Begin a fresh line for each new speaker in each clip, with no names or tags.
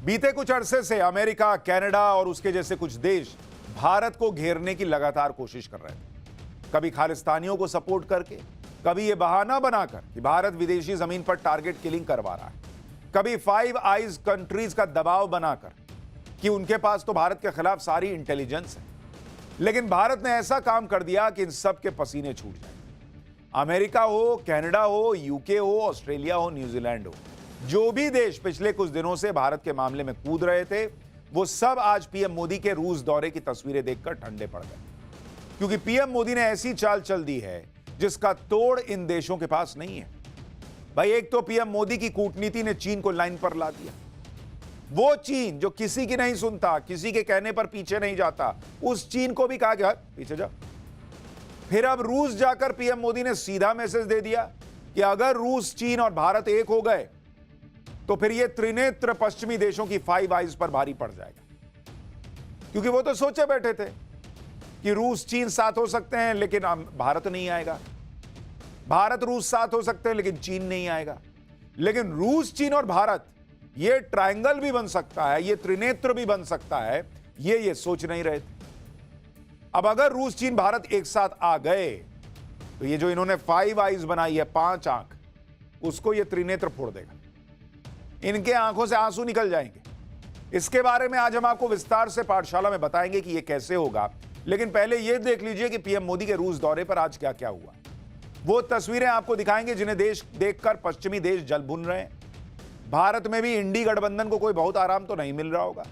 बीते कुछ अरसे से अमेरिका, कनाडा और उसके जैसे कुछ देश भारत को घेरने की लगातार कोशिश कर रहे थे। कभी खालिस्तानियों को सपोर्ट करके, कभी यह बहाना बनाकर कि भारत विदेशी जमीन पर टारगेट किलिंग करवा रहा है, कभी फाइव आइज कंट्रीज का दबाव बनाकर कि उनके पास तो भारत के खिलाफ सारी इंटेलिजेंस है। लेकिन भारत ने ऐसा काम कर दिया कि इन सब के पसीने छूट जाए। अमेरिका हो, कनाडा हो, यूके हो, ऑस्ट्रेलिया हो, न्यूजीलैंड हो, जो भी देश पिछले कुछ दिनों से भारत के मामले में कूद रहे थे, वो सब आज पीएम मोदी के रूस दौरे की तस्वीरें देखकर ठंडे पड़ गए। क्योंकि पीएम मोदी ने ऐसी चाल चल दी है जिसका तोड़ इन देशों के पास नहीं है। भाई, एक तो पीएम मोदी की कूटनीति ने चीन को लाइन पर ला दिया। वो चीन जो किसी की नहीं सुनता, किसी के कहने पर पीछे नहीं जाता, उस चीन को भी कहा कि पीछे जा। फिर अब रूस जाकर पीएम मोदी ने सीधा मैसेज दे दिया कि अगर रूस, चीन और भारत एक हो गए तो फिर ये त्रिनेत्र पश्चिमी देशों की फाइव आइज पर भारी पड़ जाएगा। क्योंकि वो तो सोचे बैठे थे कि रूस, चीन साथ हो सकते हैं लेकिन भारत नहीं आएगा, भारत रूस साथ हो सकते हैं लेकिन चीन नहीं आएगा। लेकिन रूस, चीन और भारत, ये ट्रायंगल भी बन सकता है, ये त्रिनेत्र भी बन सकता है, ये सोच नहीं रहे थे। अब अगर रूस, चीन, भारत एक साथ आ गए तो ये जो इन्होंने फाइव आइज बनाई है, 5 आंख, उसको ये त्रिनेत्र फोड़ देगा। इनके आंखों से आंसू निकल जाएंगे। इसके बारे में आज हम आपको विस्तार से पाठशाला में बताएंगे कि यह कैसे होगा। लेकिन पहले यह देख लीजिए कि पीएम मोदी के रूस दौरे पर आज क्या क्या हुआ। वो तस्वीरें आपको दिखाएंगे जिन्हें देश देखकर पश्चिमी देश जल भुन रहे हैं। भारत में भी इंडी गठबंधन को कोई बहुत आराम तो नहीं मिल रहा होगा।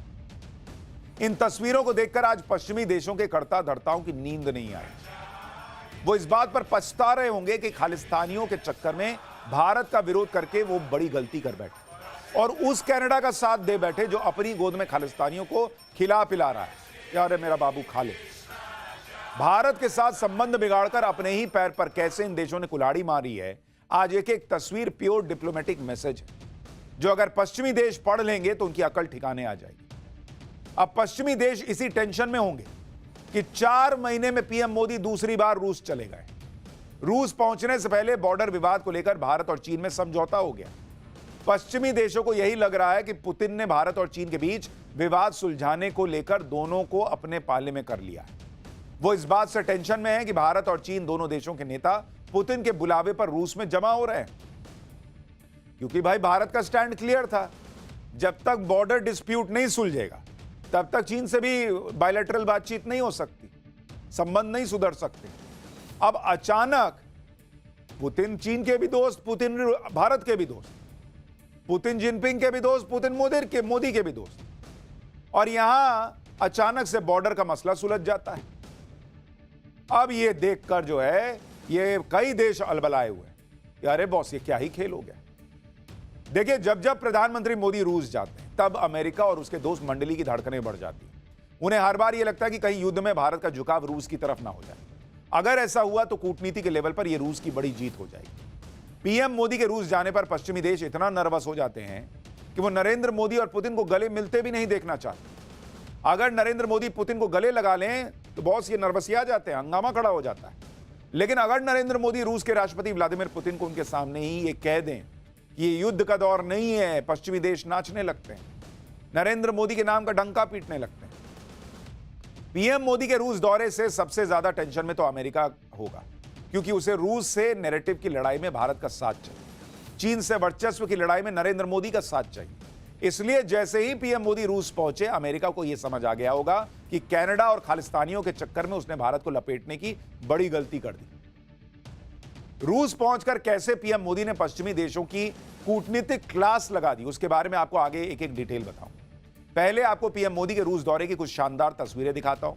इन तस्वीरों को देखकर आज पश्चिमी देशों के कर्ता धर्ताओं की नींद नहीं आई। वो इस बात पर पछता रहे होंगे कि खालिस्तानियों के चक्कर में भारत का विरोध करके वो बड़ी गलती कर बैठे और उस कनाडा का साथ दे बैठे जो अपनी गोद में खालिस्तानियों को खिला पिला रहा है। यार मेरा बाबू खा ले। भारत के साथ संबंध बिगाड़कर अपने ही पैर पर कैसे इन देशों ने कुल्हाड़ी मारी है, आज एक एक तस्वीर प्योर डिप्लोमेटिक मैसेज है, जो अगर पश्चिमी देश पढ़ लेंगे तो उनकी अकल ठिकाने आ जाएगी। अब पश्चिमी देश इसी टेंशन में होंगे कि 4 महीने में पीएम मोदी दूसरी बार रूस चले गए। रूस पहुंचने से पहले बॉर्डर विवाद को लेकर भारत और चीन में समझौता हो गया। पश्चिमी देशों को यही लग रहा है कि पुतिन ने भारत और चीन के बीच विवाद सुलझाने को लेकर दोनों को अपने पाले में कर लिया है। वो इस बात से टेंशन में है कि भारत और चीन दोनों देशों के नेता पुतिन के बुलावे पर रूस में जमा हो रहे हैं। क्योंकि भाई, भारत का स्टैंड क्लियर था, जब तक बॉर्डर डिस्प्यूट नहीं सुलझेगा तब तक चीन से भी बायलैटरल बातचीत नहीं हो सकती, संबंध नहीं सुधर सकते। अब अचानक पुतिन चीन के भी दोस्त, पुतिन भारत के भी दोस्त, पुतिन जिनपिंग के भी दोस्त, पुतिन मोदी के भी दोस्त, और यहां अचानक से बॉर्डर का मसला सुलझ जाता है। अब ये देखकर जो है ये कई देश अलबलाए हुए हैं। अरे बॉस, ये क्या ही खेल हो गया। देखिए, जब जब प्रधानमंत्री मोदी रूस जाते हैं तब अमेरिका और उसके दोस्त मंडली की धड़कनें बढ़ जाती हैं। उन्हें हर बार यह लगता है कि कहीं युद्ध में भारत का झुकाव रूस की तरफ ना हो जाए। अगर ऐसा हुआ तो कूटनीति के लेवल पर यह रूस की बड़ी जीत हो जाएगी। पीएम मोदी के रूस जाने पर पश्चिमी देश इतना नर्वस हो जाते हैं कि वो नरेंद्र मोदी और पुतिन को गले मिलते भी नहीं देखना चाहते। अगर नरेंद्र मोदी पुतिन को गले लगा लें तो बॉस ये नर्वसी आ जाते हैं, हंगामा खड़ा हो जाता है। लेकिन अगर नरेंद्र मोदी रूस के राष्ट्रपति व्लादिमीर पुतिन को उनके सामने ही ये कह दें कि ये युद्ध का दौर नहीं है, पश्चिमी देश नाचने लगते हैं, नरेंद्र मोदी के नाम का डंका पीटने लगते हैं। पीएम मोदी के रूस दौरे से सबसे ज्यादा टेंशन में तो अमेरिका होगा, क्योंकि उसे रूस से नैरेटिव की लड़ाई में भारत का साथ चाहिए, चीन से वर्चस्व की लड़ाई में नरेंद्र मोदी का साथ चाहिए। इसलिए जैसे ही पीएम मोदी रूस पहुंचे, अमेरिका को यह समझ आ गया होगा कि कनाडा और खालिस्तानियों के चक्कर में उसने भारत को लपेटने की बड़ी गलती कर दी। रूस पहुंचकर कैसे पीएम मोदी ने पश्चिमी देशों की कूटनीतिक क्लास लगा दी, उसके बारे में आपको आगे एक एक डिटेल बताऊं। पहले आपको पीएम मोदी के रूस दौरे की कुछ शानदार तस्वीरें दिखाता हूं।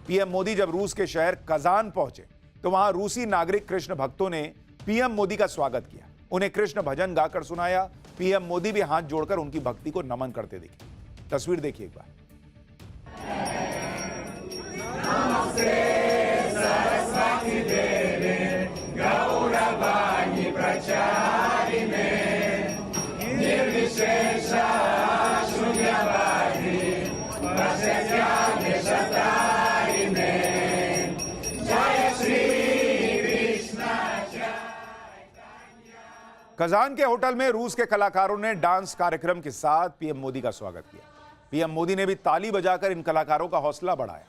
पीएम मोदी जब रूस के शहर कजान पहुंचे तो वहां रूसी नागरिक कृष्ण भक्तों ने पीएम मोदी का स्वागत किया, उन्हें कृष्ण भजन गाकर सुनाया। पीएम मोदी भी हाथ जोड़कर उनकी भक्ति को नमन करते दिखे। तस्वीर देखिए एक बार। कजान के होटल में रूस के कलाकारों ने डांस कार्यक्रम के साथ पीएम मोदी का स्वागत किया। पीएम मोदी ने भी ताली बजाकर इन कलाकारों का हौसला बढ़ाया।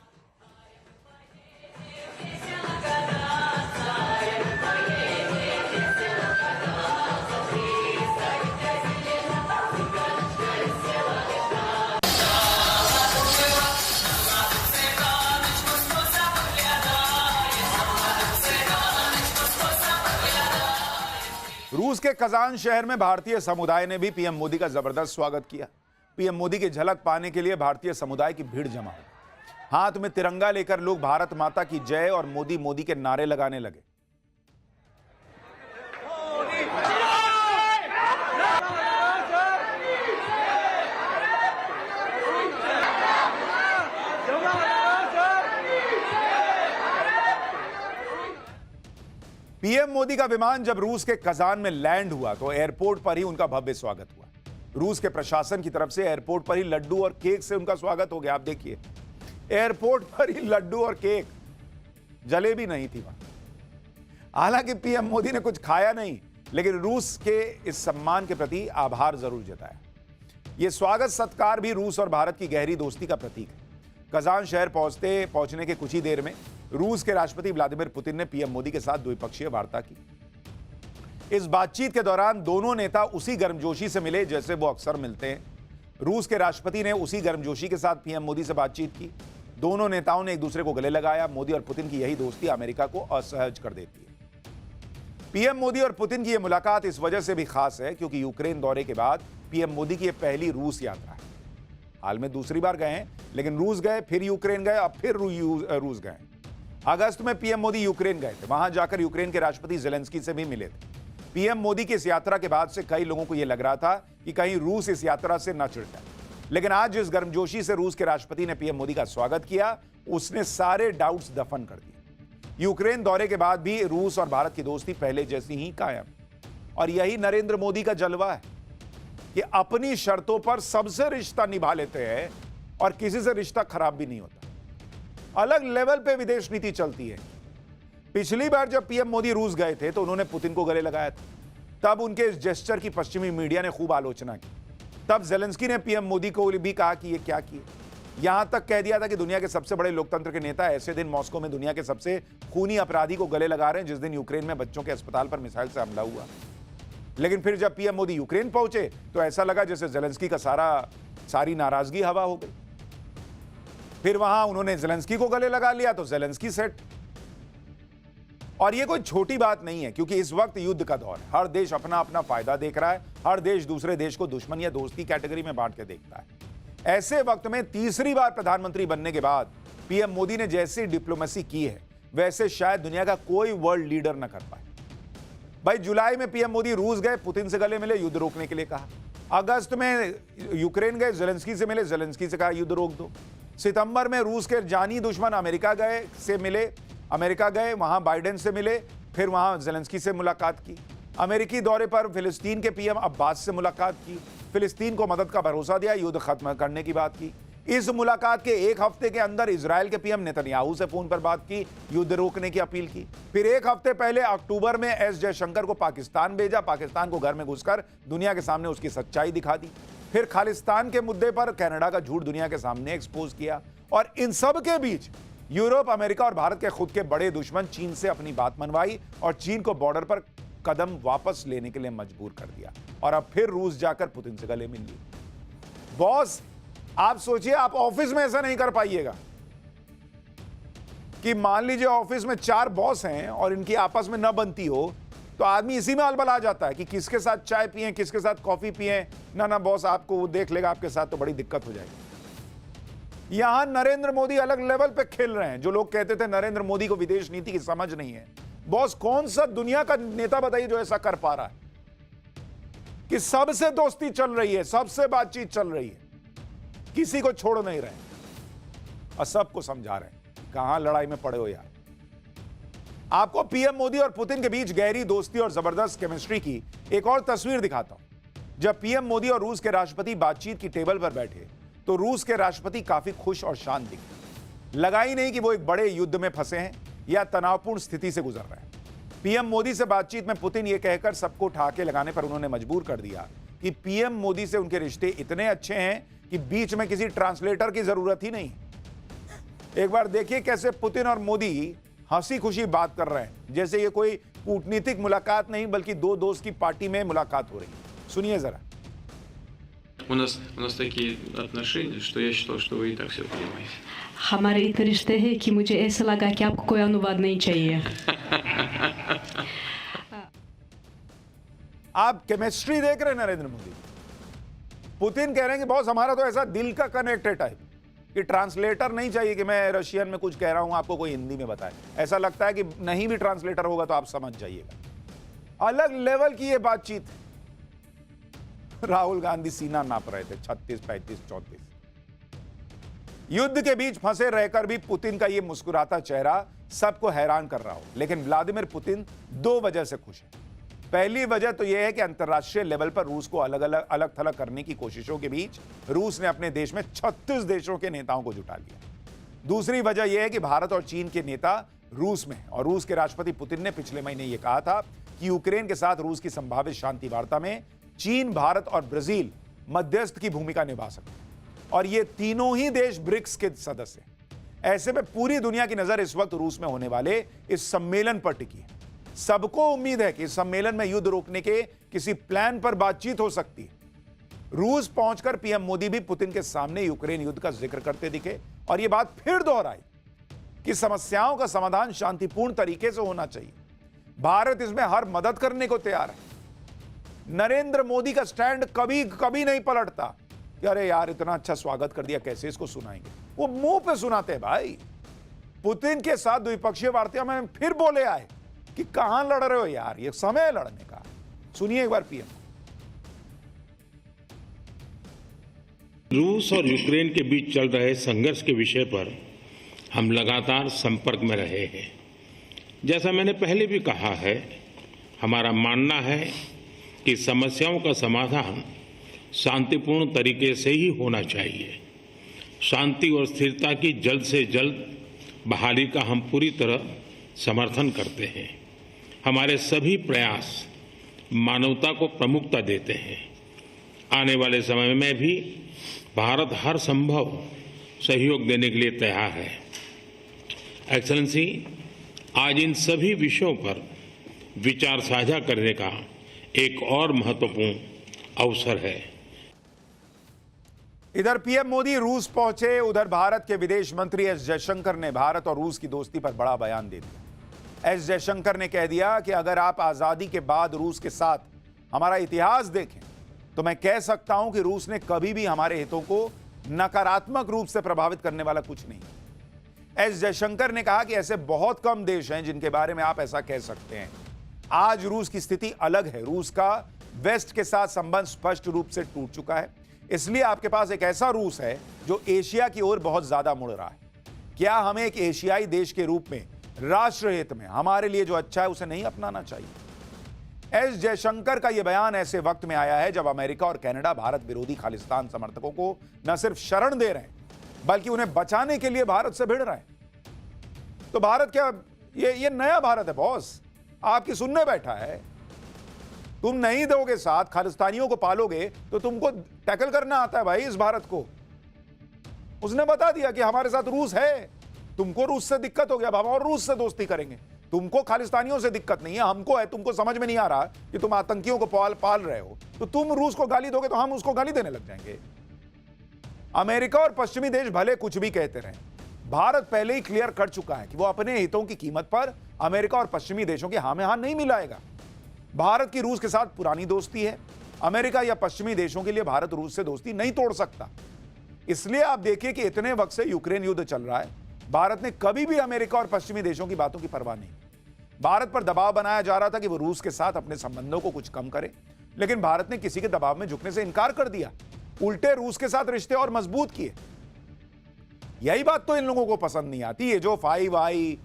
रूस के कजान शहर में भारतीय समुदाय ने भी पीएम मोदी का जबरदस्त स्वागत किया। पीएम मोदी की झलक पाने के लिए भारतीय समुदाय की भीड़ जमा हुई। हाथ में तिरंगा लेकर लोग भारत माता की जय और मोदी मोदी के नारे लगाने लगे। पीएम मोदी का विमान जब रूस के कजान में लैंड हुआ तो एयरपोर्ट पर ही उनका भव्य स्वागत हुआ। रूस के प्रशासन की तरफ से एयरपोर्ट पर ही लड्डू और केक से उनका स्वागत हो गया। आप देखिए, एयरपोर्ट पर ही लड्डू और केक, जलेबी नहीं थी वहां। हालांकि पीएम मोदी ने कुछ खाया नहीं, लेकिन रूस के इस सम्मान के प्रति आभार जरूर जताया। यह स्वागत सत्कार भी रूस और भारत की गहरी दोस्ती का प्रतीक है। कजान शहर पहुंचने के कुछ ही देर में रूस के राष्ट्रपति व्लादिमीर पुतिन ने पीएम मोदी के साथ द्विपक्षीय वार्ता की। इस बातचीत के दौरान दोनों नेता उसी गर्मजोशी से मिले जैसे वो अक्सर मिलते हैं। रूस के राष्ट्रपति ने उसी गर्मजोशी के साथ पीएम मोदी से बातचीत की। दोनों नेताओं ने एक दूसरे को गले लगाया। मोदी और पुतिन की यही दोस्ती अमेरिका को असहज कर देती है। पीएम मोदी और पुतिन की यह मुलाकात इस वजह से भी खास है क्योंकि यूक्रेन दौरे के बाद पीएम मोदी की यह पहली रूस यात्रा है। हाल में दूसरी बार गए हैं, लेकिन रूस गए, फिर यूक्रेन गए, अब फिर रूस गए। अगस्त में पीएम मोदी यूक्रेन गए थे। वहां जाकर यूक्रेन के राष्ट्रपति जेलेंस्की से भी मिले थे। पीएम मोदी की इस यात्रा के बाद से कई लोगों को यह लग रहा था कि कहीं रूस इस यात्रा से न चिढ़ जाए, लेकिन आज जिस गर्मजोशी से रूस के राष्ट्रपति ने पीएम मोदी का स्वागत किया, उसने सारे डाउट्स दफन कर दिए। यूक्रेन दौरे के बाद भी रूस और भारत की दोस्ती पहले जैसी ही कायम, और यही नरेंद्र मोदी का जलवा है कि अपनी शर्तों पर सबसे रिश्ता निभा लेते हैं और किसी से रिश्ता खराब भी नहीं होता। अलग लेवल पे विदेश नीति चलती है। पिछली बार जब पीएम मोदी रूस गए थे तो उन्होंने पुतिन को गले लगाया था। तब उनके इस जेस्चर की पश्चिमी मीडिया ने खूब आलोचना की। तब जेलेंस्की ने पीएम मोदी को भी कहा कि ये क्या किए। यहां तक कह दिया था कि दुनिया के सबसे बड़े लोकतंत्र के नेता ऐसे दिन मॉस्को में दुनिया के सबसे खूनी अपराधी को गले लगा रहे हैं जिस दिन यूक्रेन में बच्चों के अस्पताल पर मिसाइल से हमला हुआ। लेकिन फिर जब पीएम मोदी यूक्रेन पहुंचे तो ऐसा लगा जैसे जेलेंस्की का सारी नाराजगी हवा हो गई। फिर वहां उन्होंने जेलेंस्की को गले लगा लिया तो जेलेंस्की सेट। और यह कोई छोटी बात नहीं है क्योंकि इस वक्त युद्ध का दौर है। हर देश अपना अपना फायदा देख रहा है। हर देश दूसरे देश को दुश्मन या दोस्त की कैटेगरी में बांट के देखता है। ऐसे वक्त में तीसरी बार प्रधानमंत्री बनने के बाद पीएम मोदी ने जैसी डिप्लोमेसी की है वैसे शायद दुनिया का कोई वर्ल्ड लीडर न कर पाए। भाई, जुलाई में पीएम मोदी रूस गए, पुतिन से गले मिले, युद्ध रोकने के लिए कहा। अगस्त में यूक्रेन गए, जेलेंस्की से मिले, जेलेंस्की से कहा युद्ध रोक दो। सितंबर में रूस के जानी दुश्मन अमेरिका गए, अमेरिका गए, वहां बाइडेन से मिले, फिर वहां जेलेंस्की से मुलाकात की। अमेरिकी दौरे पर फिलिस्तीन के पीएम अब्बास से मुलाकात की, फिलिस्तीन को मदद का भरोसा दिया, युद्ध खत्म करने की बात की। इस मुलाकात के एक हफ्ते के अंदर इजराइल के पीएम नेतन्याहू से फोन पर बात की, युद्ध रोकने की अपील की। फिर एक हफ्ते पहले अक्टूबर में एस जयशंकर को पाकिस्तान भेजा, पाकिस्तान को घर में घुसकर दुनिया के सामने उसकी सच्चाई दिखा दी। फिर खालिस्तान के मुद्दे पर कनाडा का झूठ दुनिया के सामने एक्सपोज किया। और इन सब के बीच यूरोप, अमेरिका और भारत के खुद के बड़े दुश्मन चीन से अपनी बात मनवाई और चीन को बॉर्डर पर कदम वापस लेने के लिए मजबूर कर दिया। और अब फिर रूस जाकर पुतिन से गले मिल लिए। बॉस, आप सोचिए, आप ऑफिस में ऐसा नहीं कर पाइएगा कि मान लीजिए ऑफिस में 4 बॉस हैं और इनकी आपस में न बनती हो तो आदमी इसी में अलबल आ जाता है कि किसके साथ चाय पिए, किसके साथ कॉफी पिए। ना बॉस, आपको वो देख लेगा आपके साथ तो बड़ी दिक्कत हो जाएगी। यहां नरेंद्र मोदी अलग लेवल पे खेल रहे हैं। जो लोग कहते थे नरेंद्र मोदी को विदेश नीति की समझ नहीं है, बॉस कौन सा दुनिया का नेता बताइए जो ऐसा कर पा रहा है कि सबसे दोस्ती चल रही है, सबसे बातचीत चल रही है, किसी को छोड़ नहीं रहे और सबको समझा रहे हैं। कहां लड़ाई में पड़े हो यार। आपको पीएम मोदी और पुतिन के बीच गहरी दोस्ती और जबरदस्त केमिस्ट्री की एक और तस्वीर दिखाता हूं। जब पीएम मोदी और रूस के राष्ट्रपति बातचीत की टेबल पर बैठे तो रूस के राष्ट्रपति काफी खुश और शांत दिखे। लगा ही नहीं कि वो एक बड़े युद्ध में फंसे हैं या तनावपूर्ण स्थिति से गुजर रहे हैं। पीएम मोदी से बातचीत में पुतिन ये कहकर सबको ठहाके लगाने पर उन्होंने मजबूर कर दिया कि पीएम मोदी से उनके रिश्ते इतने अच्छे हैं कि बीच में किसी ट्रांसलेटर की जरूरत ही नहीं। एक बार देखिए कैसे पुतिन और मोदी हंसी खुशी बात कर रहे हैं, जैसे ये कोई कूटनीतिक मुलाकात नहीं बल्कि दो दोस्त की पार्टी में मुलाकात हो रही है। सुनिए जरा।
У нас такие отношения, что я считал, что вы и так все понимаете.
हमारे इतने रिश्ते हैं कि मुझे ऐसा लगा कि आपको कोई अनुवाद नहीं चाहिए।
आप केमिस्ट्री देख रहे हैं नरेंद्र मोदी। पुतिन कह रहे हैं कि बॉस हमारा तो ऐसा दिल का कनेक्ट है टाइप कि ट्रांसलेटर नहीं चाहिए कि मैं रशियन में कुछ कह रहा हूं आपको कोई हिंदी में बताए। ऐसा लगता है कि नहीं भी ट्रांसलेटर होगा तो आप समझ जाइएगा। अलग लेवल की ये बातचीत। राहुल गांधी सीना नाप रहे थे 36, 35, 34। युद्ध के बीच फंसे रहकर भी पुतिन का ये मुस्कुराता चेहरा सबको हैरान कर रहा हो, लेकिन व्लादिमीर पुतिन दो वजह से खुश है। पहली वजह तो यह है कि अंतर्राष्ट्रीय लेवल पर रूस को अलग थलग करने की कोशिशों के बीच रूस ने अपने देश में 36 देशों के नेताओं को जुटा लिया। दूसरी वजह यह है कि भारत और चीन के नेता रूस में, और रूस के राष्ट्रपति पुतिन ने पिछले महीने यह कहा था कि यूक्रेन के साथ रूस की संभावित शांति वार्ता में चीन, भारत और ब्राजील मध्यस्थ की भूमिका निभा सकते हैं, और ये तीनों ही देश ब्रिक्स के सदस्य हैं। ऐसे में पूरी दुनिया की नजर इस वक्त रूस में होने वाले इस सम्मेलन पर टिकी है। सबको उम्मीद है कि इस सम्मेलन में युद्ध रोकने के किसी प्लान पर बातचीत हो सकती है। रूस पहुंचकर पीएम मोदी भी पुतिन के सामने यूक्रेन युद्ध का जिक्र करते दिखे और यह बात फिर दोहराई कि समस्याओं का समाधान शांतिपूर्ण तरीके से होना चाहिए। भारत इसमें हर मदद करने को तैयार है। नरेंद्र मोदी का स्टैंड कभी कभी नहीं पलटता कि अरे यार इतना अच्छा स्वागत कर दिया, कैसे इसको सुनाएंगे। वो मुंह पे सुनाते हैं भाई। पुतिन के साथ द्विपक्षीय वार्ता में फिर बोले आए कि कहां लड़ रहे हो यार, ये समय है लड़ने का। सुनिए एक बार पीएम।
रूस और यूक्रेन के बीच चल रहे संघर्ष के विषय पर हम लगातार संपर्क में रहे हैं। जैसा मैंने पहले भी कहा है, हमारा मानना है कि समस्याओं का समाधान शांतिपूर्ण तरीके से ही होना चाहिए। शांति और स्थिरता की जल्द से जल्द बहाली का हम पूरी तरह समर्थन करते हैं। हमारे सभी प्रयास मानवता को प्रमुखता देते हैं। आने वाले समय में भी भारत हर संभव सहयोग देने के लिए तैयार है। एक्सेलेंसी, आज इन सभी विषयों पर विचार साझा करने का एक और महत्वपूर्ण अवसर है।
इधर पीएम मोदी रूस पहुंचे, उधर भारत के विदेश मंत्री एस जयशंकर ने भारत और रूस की दोस्ती पर बड़ा बयान दे दिया। एस जयशंकर ने कह दिया कि अगर आप आजादी के बाद रूस के साथ हमारा इतिहास देखें तो मैं कह सकता हूं कि रूस ने कभी भी हमारे हितों को नकारात्मक रूप से प्रभावित करने वाला कुछ नहीं। एस जयशंकर ने कहा कि ऐसे बहुत कम देश हैं जिनके बारे में आप ऐसा कह सकते हैं। आज रूस की स्थिति अलग है। रूस का वेस्ट के साथ संबंध स्पष्ट रूप से टूट चुका है, इसलिए आपके पास एक ऐसा रूस है जो एशिया की ओर बहुत ज्यादा मुड़ रहा है। क्या हमें एक एशियाई देश के रूप में राष्ट्र हित में हमारे लिए जो अच्छा है उसे नहीं अपनाना चाहिए? एस जयशंकर का यह बयान ऐसे वक्त में आया है जब अमेरिका और कनाडा भारत विरोधी खालिस्तान समर्थकों को न सिर्फ शरण दे रहे हैं बल्कि उन्हें बचाने के लिए भारत से भिड़ रहे हैं। तो भारत क्या ये नया भारत है बॉस, आपकी सुनने बैठा है। तुम नहीं दोगे साथ, खालिस्तानियों को पालोगे तो तुमको टैकल करना आता है भाई इस भारत को। उसने बता दिया कि हमारे साथ रूस है, तुमको रूस से दिक्कत हो गया, हम और रूस से दोस्ती करेंगे। तुमको खालिस्तानियों से दिक्कत नहीं है, हमको है। तुमको समझ में नहीं आ रहा कि तुम आतंकियों को पाल रहे हो, तो तुम रूस को गाली दोगे तो हम उसको गाली देने लग जाएंगे। अमेरिका और पश्चिमी देश भले कुछ भी कहते रहे, भारत पहले ही क्लियर कर चुका है कि वो अपने हितों की कीमत पर अमेरिका और पश्चिमी देशों के हां में हां नहीं मिलाएगा। भारत की रूस के साथ पुरानी दोस्ती है। अमेरिका या पश्चिमी देशों के लिए भारत रूस से दोस्ती नहीं तोड़ सकता। इसलिए आप देखिए कि इतने वक्त से यूक्रेन युद्ध चल रहा है, भारत ने कभी भी अमेरिका और पश्चिमी देशों की बातों की परवाह नहीं। भारत पर दबाव बनाया जा रहा था कि वो रूस के साथ अपने संबंधों को कुछ कम करे, लेकिन भारत ने किसी के दबाव में झुकने से इनकार कर दिया, उल्टे रूस के साथ रिश्ते और मजबूत किए। यही बात तो इन लोगों को पसंद नहीं आती। ये जो 5i,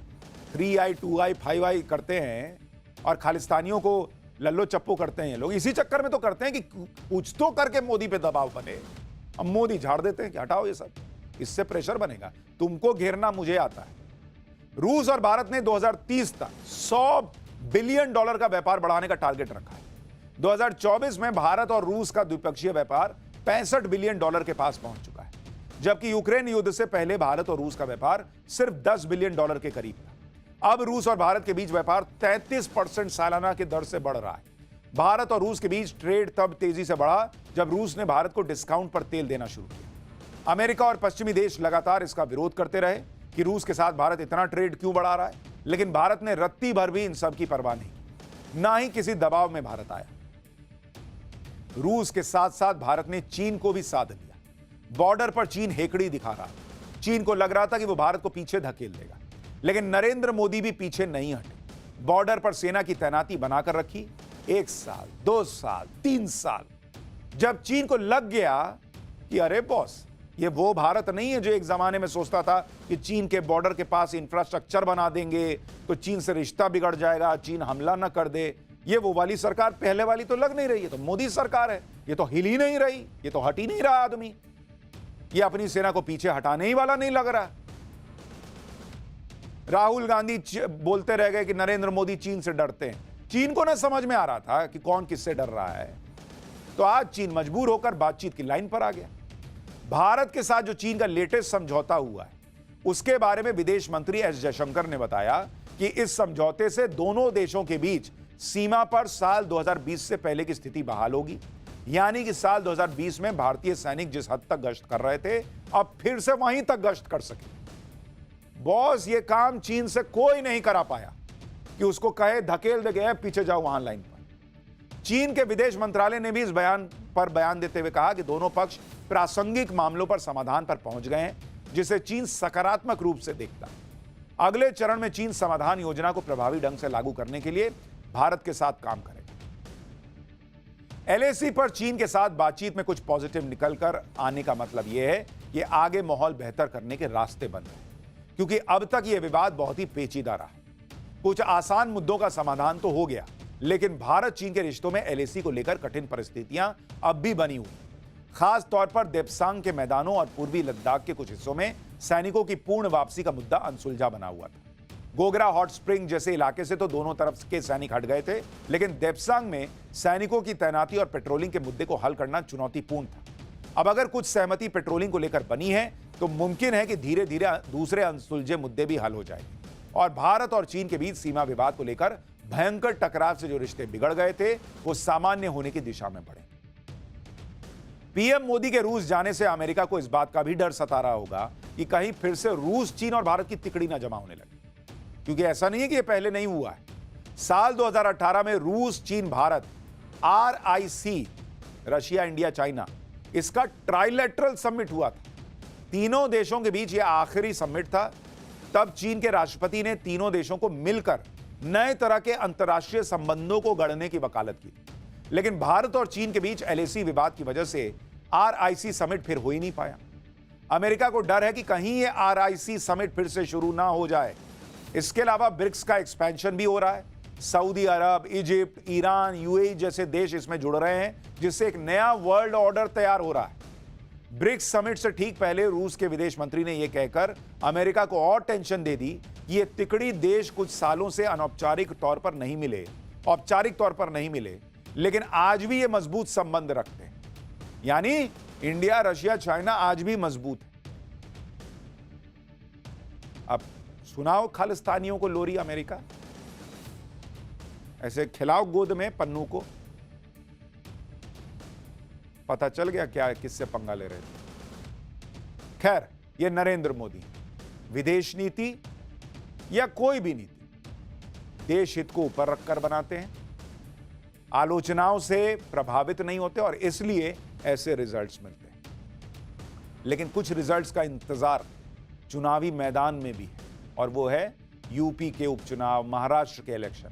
3i, 2i, 5i करते हैं और खालिस्तानियों को लल्लो चप्पो करते हैं लोग, इसी चक्कर में तो करते हैं कि कुछ तो करके मोदी पे दबाव बने। अब मोदी झाड़ देते हैं कि हटाओ ये सब, इससे प्रेशर बनेगा। तुमको घेरना मुझे आता है। रूस और भारत ने 2030 तक 100 बिलियन डॉलर का व्यापार बढ़ाने का टारगेट रखा है। 2024 में भारत और रूस का द्विपक्षीय व्यापार 65 बिलियन डॉलर के पास पहुंच चुका है, जबकि यूक्रेन युद्ध से पहले भारत और रूस का व्यापार सिर्फ 10 बिलियन डॉलर के करीब था। अब रूस और भारत के बीच व्यापार 33% सालाना की दर से बढ़ रहा है। भारत और रूस के बीच ट्रेड तब तेजी से बढ़ा जब रूस ने भारत को डिस्काउंट पर तेल देना शुरू किया। अमेरिका और पश्चिमी देश लगातार इसका विरोध करते रहे कि रूस के साथ भारत इतना ट्रेड क्यों बढ़ा रहा है, लेकिन भारत ने रत्ती भर भी इन सब की परवाह नहीं की, ना ही किसी दबाव में भारत आया। रूस के साथ साथ भारत ने चीन को भी साथ लिया। बॉर्डर पर चीन हेकड़ी दिखा रहा था। चीन को लग रहा था कि वो भारत को पीछे धकेल देगा, लेकिन नरेंद्र मोदी भी पीछे नहीं हटे। बॉर्डर पर सेना की तैनाती बनाकर रखी। 1 साल, 2 साल, 3 साल। जब चीन को लग गया कि अरे बॉस, ये वो भारत नहीं है जो एक जमाने में सोचता था कि चीन के बॉर्डर के पास इंफ्रास्ट्रक्चर बना देंगे तो चीन से रिश्ता बिगड़ जाएगा, चीन हमला ना कर दे। ये वो वाली सरकार पहले वाली तो लग नहीं रही है। तो मोदी सरकार है, ये तो हिल ही नहीं रही, ये तो हट ही नहीं रहा आदमी। ये अपनी सेना को पीछे हटाने ही वाला नहीं लग रहा। राहुल गांधी बोलते रह गए कि नरेंद्र मोदी चीन से डरते हैं। चीन को ना समझ में आ रहा था कि कौन किससे डर रहा है, तो आज चीन मजबूर होकर बातचीत की लाइन पर आ गया। भारत के साथ जो चीन का लेटेस्ट समझौता हुआ है, उसके बारे में विदेश मंत्री एस जयशंकर ने बताया कि इस समझौते से दोनों देशों के बीच सीमा पर साल 2020 से पहले की स्थिति बहाल होगी। यानी कि साल 2020 में भारतीय सैनिक जिस हद तक गश्त कर रहे थे, अब फिर से वहीं तक गश्त कर सके। बॉस, ये काम चीन से कोई नहीं करा पाया कि उसको कहे धकेल दे गए पीछे जाओ वहां लाइन पर। चीन के विदेश मंत्रालय ने भी इस बयान देते हुए कहा कि दोनों पक्ष प्रासंगिक मामलों पर समाधान पर पहुंच गए हैं, जिसे चीन सकारात्मक रूप से देखता है। अगले चरण में चीन समाधान योजना को प्रभावी ढंग से लागू करने के लिए भारत के साथ काम करेगा। एलएसी पर चीन के साथ बातचीत में कुछ पॉजिटिव निकलकर आने का मतलब यह है कि आगे माहौल बेहतर करने के रास्ते बन रहे हैं, क्योंकि अब तक यह विवाद बहुत ही पेचीदा रहा। कुछ आसान मुद्दों का समाधान तो हो गया, लेकिन भारत चीन के रिश्तों में एलएसी को लेकर कठिन परिस्थितियां अब भी बनी हुई। खास तौर पर देप्सांग के मैदानों और पूर्वी लद्दाख के कुछ हिस्सों में सैनिकों की पूर्ण वापसी का मुद्दा अनसुलझा बना हुआ था। गोगरा हॉट स्प्रिंग जैसे इलाके से तो दोनों तरफ के सैनिक हट गए थे, लेकिन देप्सांग में सैनिकों की तैनाती और पेट्रोलिंग के मुद्दे को हल करना चुनौतीपूर्ण था। अब अगर कुछ सहमति पेट्रोलिंग को लेकर बनी है, तो मुमकिन है कि धीरे धीरे दूसरे अनसुलझे मुद्दे भी हल हो जाएंगे और भारत और चीन के बीच सीमा विवाद को लेकर भयंकर टकराव से जो रिश्ते बिगड़ गए थे, वो सामान्य होने की दिशा में बढ़े। पीएम मोदी के रूस जाने से अमेरिका को इस बात का भी डर सता रहा होगा कि कहीं फिर से रूस, चीन और भारत की तिकड़ी ना जमा होने लगे, क्योंकि ऐसा नहीं है कि यह पहले नहीं हुआ है। साल 2018 में रूस, चीन, Bharat RIC, Russia, India, China, इसका ट्राइलेटरल समिट हुआ था। तीनों देशों के बीच यह आखिरी समिट था। तब चीन के राष्ट्रपति ने तीनों देशों को मिलकर नए तरह के अंतर्राष्ट्रीय संबंधों को गढ़ने की वकालत की, लेकिन भारत और चीन के बीच LAC विवाद की वजह से RIC समिट फिर हो ही नहीं पाया। अमेरिका को डर है कि कहीं ये RIC समिट फिर से शुरू ना हो जाए। इसके अलावा ब्रिक्स का एक्सपेंशन भी हो रहा है। सऊदी अरब, इजिप्ट, ईरान, UAE जैसे देश इसमें जुड़ रहे हैं, जिससे एक नया वर्ल्ड ऑर्डर तैयार हो रहा है। ब्रिक्स समिट से ठीक पहले रूस के विदेश मंत्री ने यह कहकर अमेरिका को और टेंशन दे दी कि ये तिकड़ी देश कुछ सालों से औपचारिक तौर पर नहीं मिले, लेकिन आज भी ये मजबूत संबंध रखते हैं। यानी इंडिया, रशिया, चाइना आज भी मजबूत है। अब सुनाओ खालिस्तानियों को लोरी अमेरिका, ऐसे खिलाओ गोद में पन्नू को। पता चल गया क्या किससे पंगा ले रहे थे। खैर, ये नरेंद्र मोदी विदेश नीति या कोई भी नीति देश हित को ऊपर रखकर बनाते हैं, आलोचनाओं से प्रभावित नहीं होते और इसलिए ऐसे रिजल्ट्स मिलते हैं। लेकिन कुछ रिजल्ट्स का इंतजार चुनावी मैदान में भी है, और वो है यूपी के उपचुनाव, महाराष्ट्र के इलेक्शन।